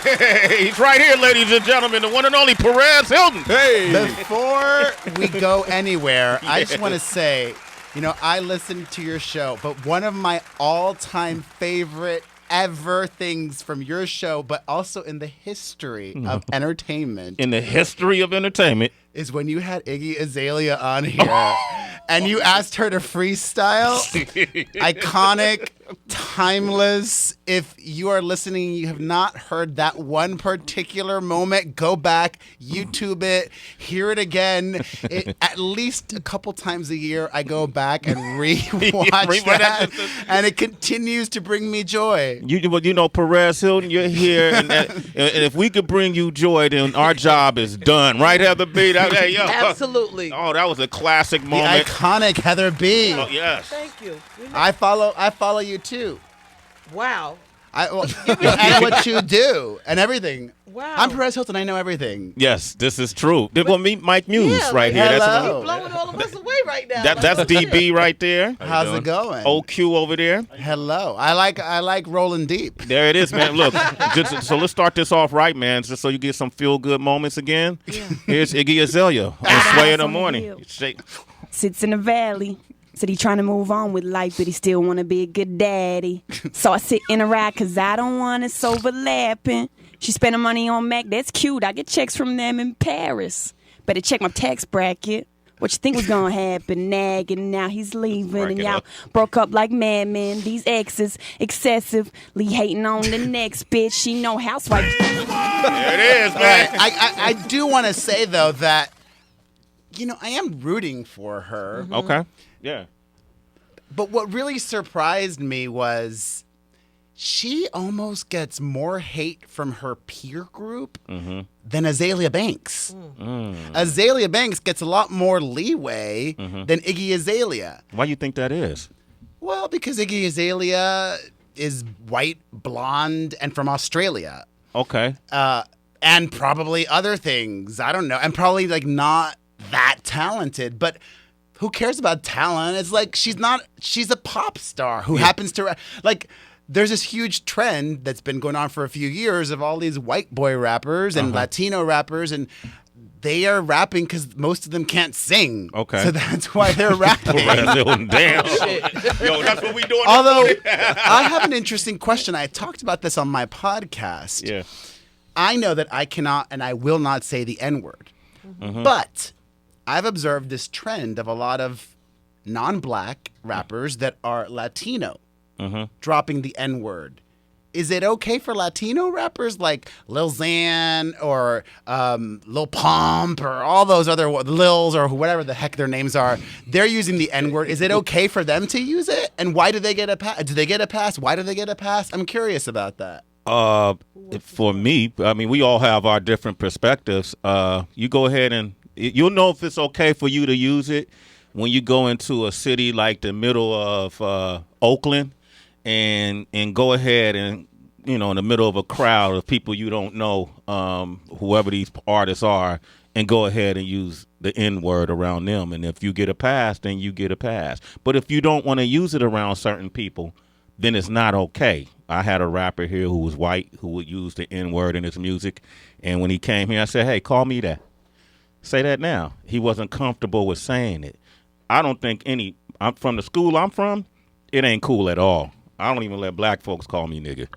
Hey, he's right here, ladies and gentlemen, the one and only Perez Hilton. Hey. Before we go anywhere, I just want to say, I listened to your show, but one of my all-time favorite ever things from your show, but also in the history of entertainment. In the history of entertainment. Is when you had Iggy Azalea on here and you asked her to freestyle. Iconic, timeless. If you are listening, you have not heard that one particular moment, go back, YouTube it, hear it again. At least a couple times a year, I go back and rewatch that, and it continues to bring me joy. Perez Hilton, you're here, and if we could bring you joy, then our job is done. Right, Heather B? Hey, yo. Absolutely. Oh, that was a classic moment. The iconic Heather B. Oh, yes. Thank you. I follow you too. Wow. And what you do and everything. Wow. I'm Perez Hilton. I know everything. Yes, this is true. We'll meet Mike Muse right here. Hello. He's blowing all of us away right now. That's DB right there. How's it going? OQ over there. Hello. I like rolling deep. There it is, man. Look, so let's start this off right, man, just so you get some feel-good moments again. Yeah. Here's Iggy Azalea on Sway in the Morning. Sits in the valley. Said he trying to move on with life, but he still want to be a good daddy. So I sit in a ride because I don't want us overlapping. She spending money on Mac. That's cute. I get checks from them in Paris. Better check my tax bracket. What you think was going to happen? Nagging, now he's leaving. And y'all broke up like madmen. These exes excessively hating on the next bitch. She no housewife. There it is, man. I do want to say, though, that, I am rooting for her. Mm-hmm. Okay. Yeah. But what really surprised me was she almost gets more hate from her peer group than Azalea Banks. Azalea Banks gets a lot more leeway than Iggy Azalea. Why do you think that is? Well, because Iggy Azalea is white, blonde, and from Australia. Okay. And probably other things. I don't know. And probably not that talented. But who cares about talent? It's like she's a pop star who happens to there's this huge trend that's been going on for a few years of all these white boy rappers and Latino rappers, and they are rapping because most of them can't sing. Okay. So that's why they're rapping. Damn. Yo, that's what we doing. Although, I have an interesting question. I talked about this on my podcast. Yeah. I know that I cannot and I will not say the N-word. But I've observed this trend of a lot of non-black rappers that are Latino dropping the N-word. Is it okay for Latino rappers like Lil Xan or Lil Pump or all those other Lils or whatever the heck their names are? They're using the N-word. Is it okay for them to use it? And why do they get a pass? Do they get a pass? Why do they get a pass? I'm curious about that. For me, I mean, we all have our different perspectives. You go ahead and you'll know if it's okay for you to use it when you go into a city like the middle of Oakland and go ahead and, in the middle of a crowd of people you don't know, whoever these artists are, and go ahead and use the N-word around them. And if you get a pass, then you get a pass. But if you don't want to use it around certain people, then it's not okay. I had a rapper here who was white who would use the N-word in his music. And when he came here, I said, hey, call me that. Say that now. He wasn't comfortable with saying it. I don't think I'm from the school I'm from, it ain't cool at all. I don't even let black folks call me nigga.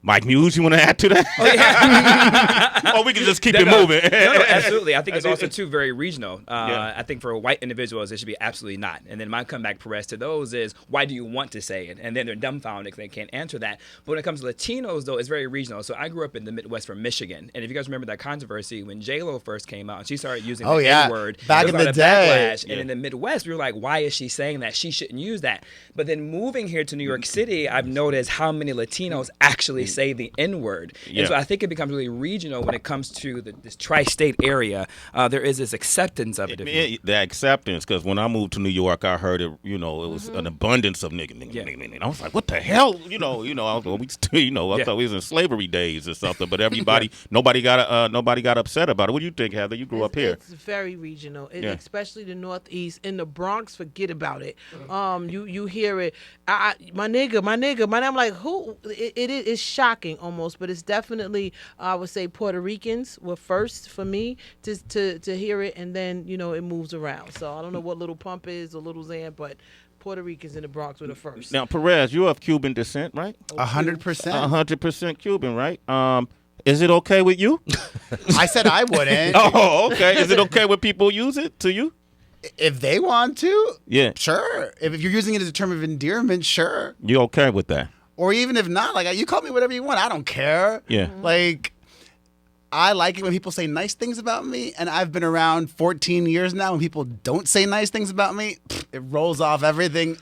Mike Muse, you want to add to that? Oh, yeah. Or we can just keep it moving. No, absolutely. I think it's also, too, very regional. I think for white individuals, it should be absolutely not. And then my comeback, Perez, to those is, why do you want to say it? And then they're dumbfounded because they can't answer that. But when it comes to Latinos, though, it's very regional. So I grew up in the Midwest from Michigan. And if you guys remember that controversy when J-Lo first came out and she started using the N-word. Back in the day. Backlash. And in the Midwest, we were like, why is she saying that? She shouldn't use that. But then moving here to New York City, I've noticed how many Latinos actually say the N-word. And so I think it becomes really regional when it comes to this tri-state area. There is this acceptance of it. The acceptance, because when I moved to New York, I heard it, it was an abundance of nigga. I was like, what the hell? I thought we was in slavery days or something, but nobody got upset about it. What do you think, Heather? You grew up here. It's very regional, especially the Northeast. In the Bronx, forget about it. You hear it, my nigga. I'm like, who? It's shocking. shocking almost, but it's definitely, I would say Puerto Ricans were first for me to hear it, and then, it moves around. So I don't know what Little Pump is or Little Xan, but Puerto Ricans in the Bronx were the first. Now, Perez, you're of Cuban descent, right? 100%. 100% Cuban, right? Is it okay with you? I said I wouldn't. Oh, okay. Is it okay when people use it to you? If they want to, Yeah. sure. If you're using it as a term of endearment, sure. You okay with that? Or even if not, like, you call me whatever you want. I don't care. Yeah. Like, I like it when people say nice things about me, and I've been around 14 years now. When people don't say nice things about me, it rolls off everything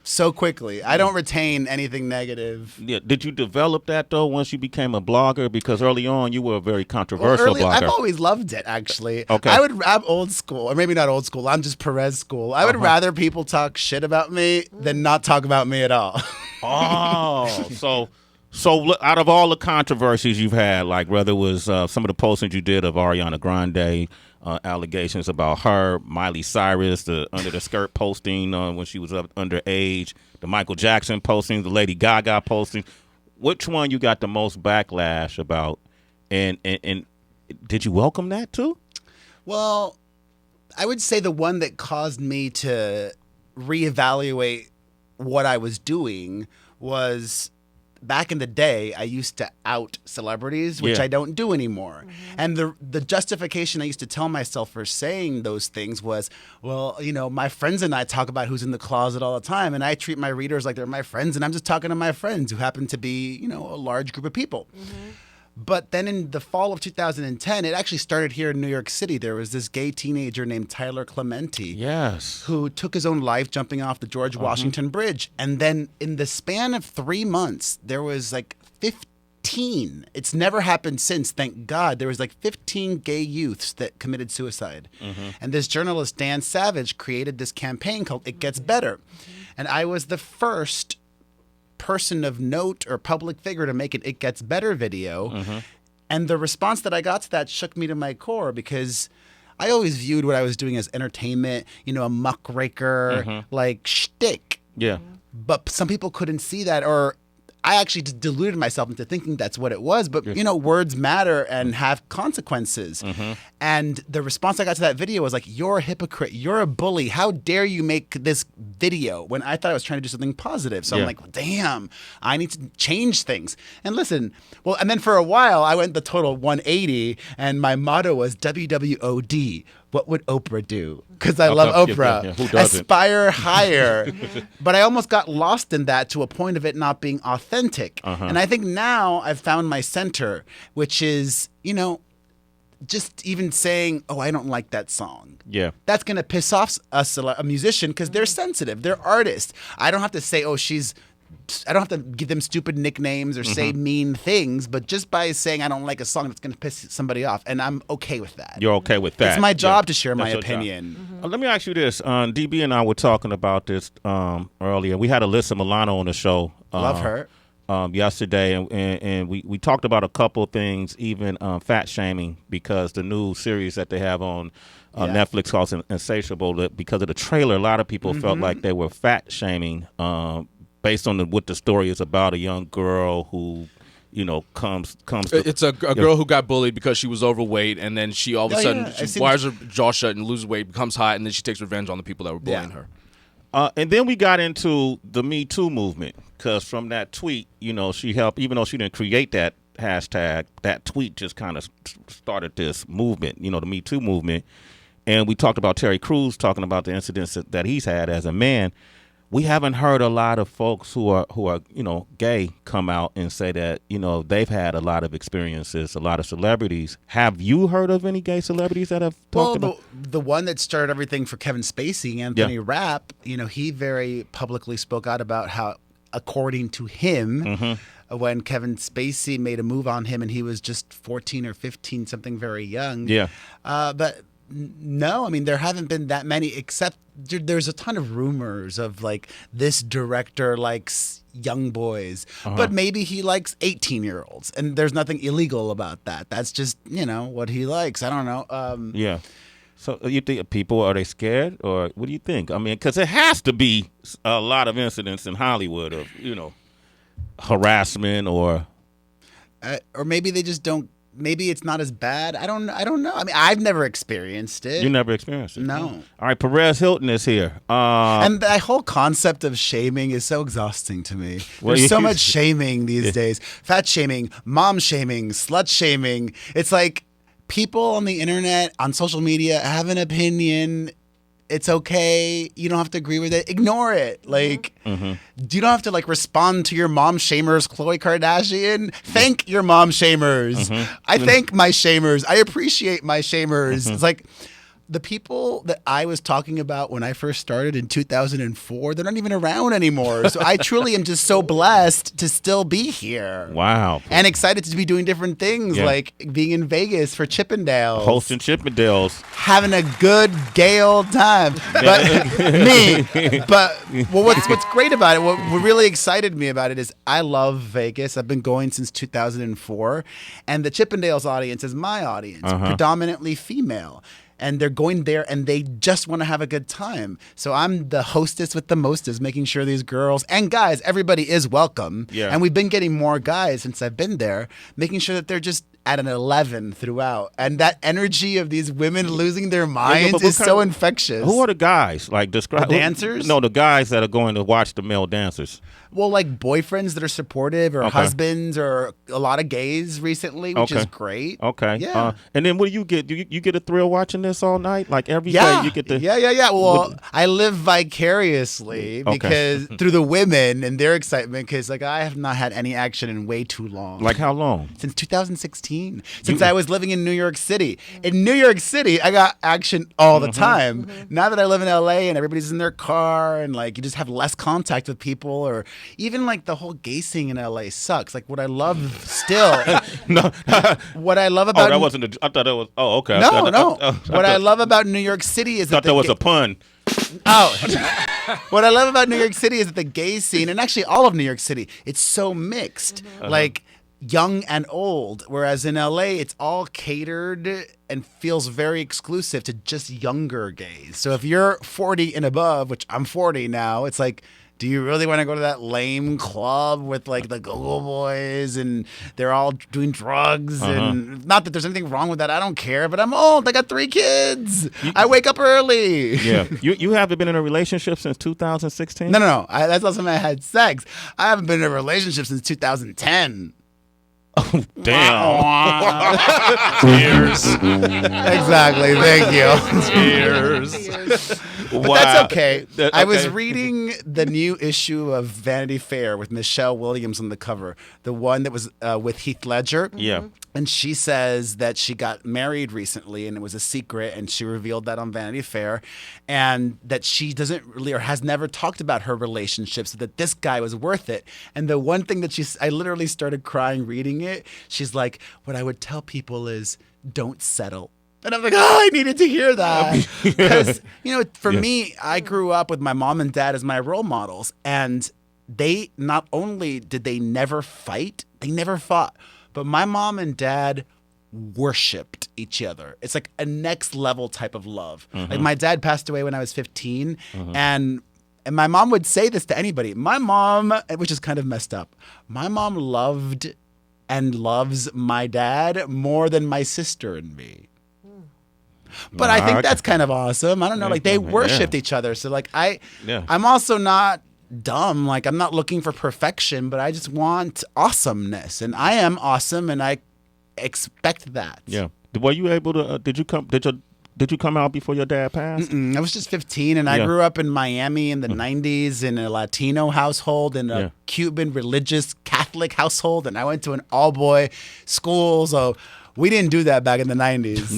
so quickly. I don't retain anything negative. Yeah. Did you develop that though once you became a blogger? Because early on you were a very controversial blogger. I've always loved it, actually. Okay. I'm old school, or maybe not old school. I'm just Perez school. I would rather people talk shit about me than not talk about me at all. Oh, so out of all the controversies you've had, like whether it was some of the postings you did of Ariana Grande, allegations about her, Miley Cyrus, the under the skirt posting when she was up underage, the Michael Jackson posting, the Lady Gaga posting, which one you got the most backlash about, and did you welcome that too? Well, I would say the one that caused me to reevaluate what I was doing was back in the day, I used to out celebrities, which Yeah. I don't do anymore. And the justification I used to tell myself for saying those things was, well, my friends and I talk about who's in the closet all the time, and I treat my readers like they're my friends, and I'm just talking to my friends who happen to be, a large group of people. But then in the fall of 2010, it actually started here in New York City. There was this gay teenager named Tyler Clementi. Yes. Who took his own life jumping off the George Washington Bridge. And then in the span of 3 months, there was like 15. It's never happened since, thank God. There was like 15 gay youths that committed suicide. And this journalist, Dan Savage, created this campaign called It Gets Better. And I was the first person of note or public figure to make an It Gets Better video. And the response that I got to that shook me to my core, because I always viewed what I was doing as entertainment, a muckraker, like shtick. Yeah. But some people couldn't see that, or I actually just deluded myself into thinking that's what it was. But, words matter and have consequences. And the response I got to that video was like, you're a hypocrite. You're a bully. How dare you make this video, when I thought I was trying to do something positive. So I'm like, well, damn, I need to change things. And listen, and then for a while, I went the total 180. And my motto was WWOD. What would Oprah do? Because I love Oprah. Yeah. Who doesn't? Aspire higher. But I almost got lost in that to a point of it not being authentic. And I think now I've found my center, which is, just even saying, oh, I don't like that song. Yeah. That's going to piss off a musician because they're sensitive. They're artists. I don't have to say, I don't have to give them stupid nicknames or say mean things, but just by saying I don't like a song, that's going to piss somebody off, and I'm okay with that. You're okay with that. It's my job to share That's my your job. opinion. Let me ask you this. DB and I were talking about this earlier. We had Alyssa Milano on the show. Love her. Yesterday, and we talked about a couple of things, even fat shaming, because the new series that they have on Netflix called Insatiable, because of the trailer, a lot of people felt like they were fat shaming based on what the story is about, a young girl who comes to, it's a girl who got bullied because she was overweight, and then she all of a sudden she wires her jaw shut and loses weight, becomes hot, and then she takes revenge on the people that were bullying her. And then we got into the Me Too movement, because from that tweet, she helped, even though she didn't create that hashtag, that tweet just kind of started this movement, the Me Too movement. And we talked about Terry Crews talking about the incidents that he's had as a man. We haven't heard a lot of folks who are gay come out and say that they've had a lot of experiences. A lot of celebrities. Have you heard of any gay celebrities that have talked about? The one that started everything for Kevin Spacey, Anthony Rapp, he very publicly spoke out about how, according to him, when Kevin Spacey made a move on him and he was just 14 or 15, something very young. Yeah. But no, I mean, there haven't been that many, except there's a ton of rumors of like this director likes young boys, but maybe he likes 18-year-olds, and there's nothing illegal about that. That's just, what he likes. I don't know. Yeah. So you think people, are they scared, or what do you think? I mean, because it has to be a lot of incidents in Hollywood of, harassment or or maybe they just don't. Maybe it's not as bad. I don't know. I mean, I've never experienced it. You never experienced it? No. All right, Perez Hilton is here. And that whole concept of shaming is so exhausting to me. Well, There's so much shaming these days. Fat shaming, mom shaming, slut shaming. It's like people on the internet, on social media, have an opinion. It's okay. You don't have to agree with it. Ignore it. Like, you don't have to respond to your mom shamers, Khloe Kardashian. Thank your mom shamers. I thank my shamers. I appreciate my shamers. It's like the people that I was talking about when I first started in 2004, they're not even around anymore. So I truly am just so blessed to still be here. Wow. And excited to be doing different things, like being in Vegas for Chippendales. Hosting Chippendales. Having a good gay old time. But what's great about it, what really excited me about it is I love Vegas. I've been going since 2004. And the Chippendales audience is my audience, predominantly female. And they're going there and they just want to have a good time. So I'm the hostess with the mostest, making sure these girls and guys, everybody is welcome. Yeah. And we've been getting more guys since I've been there, making sure that they're just at an 11 throughout. And that energy of these women losing their minds is so infectious. Who are the guys? Like, describe The dancers? No, the guys that are going to watch the male dancers. Well, like boyfriends that are supportive or husbands or a lot of gays recently, which is great. Okay. Yeah. And then what do you get? Do you get a thrill watching this all night? Like every day you get the... Yeah. Well, I live vicariously because through the women and their excitement because I have not had any action in way too long. Like how long? Since 2016. Since I was living in New York City. In New York City, I got action all the time. Now that I live in LA and everybody's in their car and you just have less contact with people or even the whole gay scene in LA sucks. Like what I love still. No. What I love about that wasn't I thought that was okay. No. What I love about New York City is thought that was a pun. What I love about New York City is that the gay scene, and actually all of New York City, it's so mixed. Like young and old, whereas in LA it's all catered and feels very exclusive to just younger gays. So if you're 40 and above, which I'm 40 now, it's like, do you really want to go to that lame club with the go-go boys and they're all doing drugs? And not that there's anything wrong with that. I don't care, but I'm old. I got 3 kids. I wake up early. Yeah. You haven't been in a relationship since 2016? No. That's not something I had sex. I haven't been in a relationship since 2010. Oh, damn. Tears. Exactly. Thank you. Tears. But that's okay. I was reading the new issue of Vanity Fair with Michelle Williams on the cover, the one that was with Heath Ledger. Yeah. And she says that she got married recently and it was a secret and she revealed that on Vanity Fair and that she doesn't really or has never talked about her relationships, that this guy was worth it. And the one thing that I literally started crying reading it. She's like, what I would tell people is don't settle. And I'm like, I needed to hear that. Because, for me, I grew up with my mom and dad as my role models. And they not only did they never fight, they never fought. But my mom and dad worshipped each other. It's like a next level type of love. Like my dad passed away when I was 15. And my mom would say this to anybody. My mom, which is kind of messed up, my mom loved and loves my dad more than my sister and me. But I think that's kind of awesome. I don't know. They worshipped each other. So I'm also not dumb. I'm not looking for perfection, but I just want awesomeness. And I am awesome and I expect that. Yeah. Were you able to, did you come out before your dad passed? I was just 15 and I grew up in Miami in the 90s in a Latino household in a Cuban religious Catholic household. And I went to an all-boy school. So we didn't do that back in the 90s.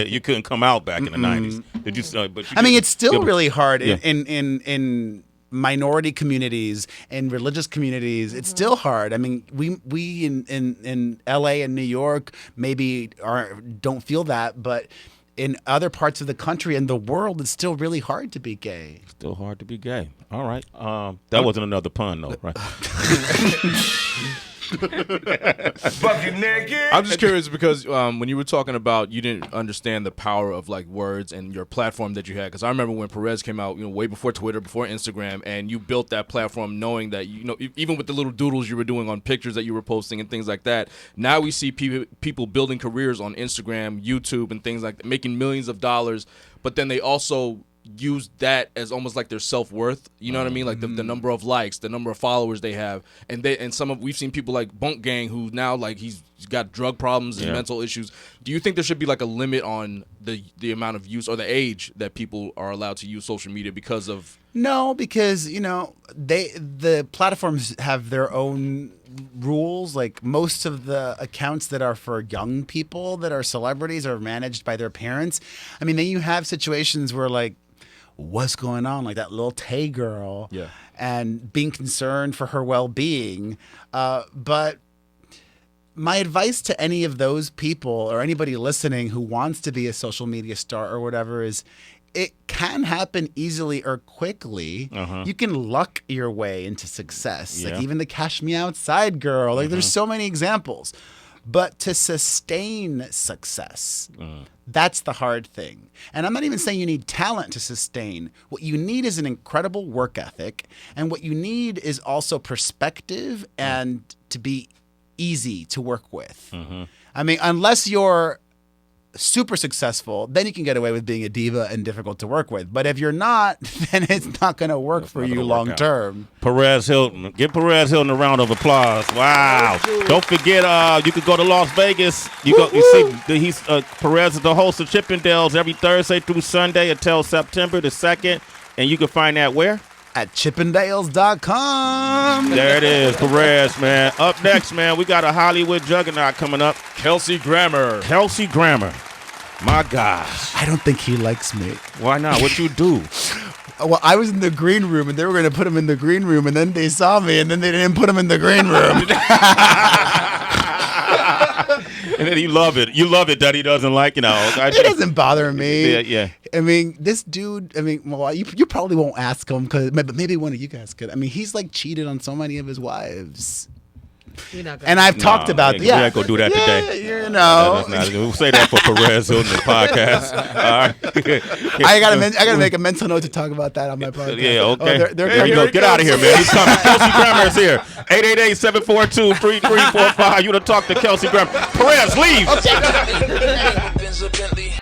You couldn't come out back in the 90s. Did you? But it's still really hard in minority communities and religious communities. It's still hard. We in LA and New York maybe don't feel that, but in other parts of the country and the world, it's still really hard to be gay. Still hard to be gay. All right. That wasn't another pun, though, right? I'm just curious because when you were talking about you didn't understand the power of like words and your platform that you had. Because I remember when Perez came out, way before Twitter, before Instagram, and you built that platform knowing that even with the little doodles you were doing on pictures that you were posting and things like that. Now we see people building careers on Instagram, YouTube, and things like that, making millions of dollars. But then they also use that as almost like their self-worth, you know what I mean, like the number of likes, the number of followers they have, and we've seen people like Bunk Gang who now like he's got drug problems and mental issues. Do you think there should be like a limit on the amount of use or the age that people are allowed to use social media because of? No, because the platforms have their own rules. Like most of the accounts that are for young people that are celebrities are managed by their parents. I mean, then you have situations where like, what's going on, like that little Tay girl, and being concerned for her well-being. But my advice to any of those people or anybody listening who wants to be a social media star or whatever is, it can happen easily or quickly. You can luck your way into success. Like even the Cash Me Outside girl. Like there's so many examples. But to sustain success, that's the hard thing. And I'm not even saying you need talent to sustain. What you need is an incredible work ethic. And what you need is also perspective and to be easy to work with. I mean, unless you're super successful, then you can get away with being a diva and difficult to work with. But if you're not, then it's not going to work for you long term. Perez Hilton. Give Perez Hilton a round of applause. Wow. Don't forget, you could go to Las Vegas. You see, Perez is the host of Chippendales every Thursday through Sunday until September the 2nd. And you can find that where? At chippendales.com. There it is, Perez, man. Up next, man, we got a Hollywood juggernaut coming up. Kelsey Grammer. My gosh. I don't think he likes me. Why not? What you do? Well, I was in the green room, and they were going to put him in the green room, and then they saw me, and then they didn't put him in the green room. And then you love it. You love it that he doesn't like, It doesn't bother me. Yeah. I mean, this dude, well, you probably won't ask him, but maybe one of you guys could. I mean, he's like cheated on so many of his wives. And I've talked about we ain't gonna do that today. We'll say that for Perez Hilton podcast. All right. I gotta make a mental note to talk about that on my podcast. Yeah, okay. There you go. Get out of here, man. He's coming. Kelsey Grammer is here. 888-742-3345. You to talk to Kelsey Grammer. Perez, leave. Okay.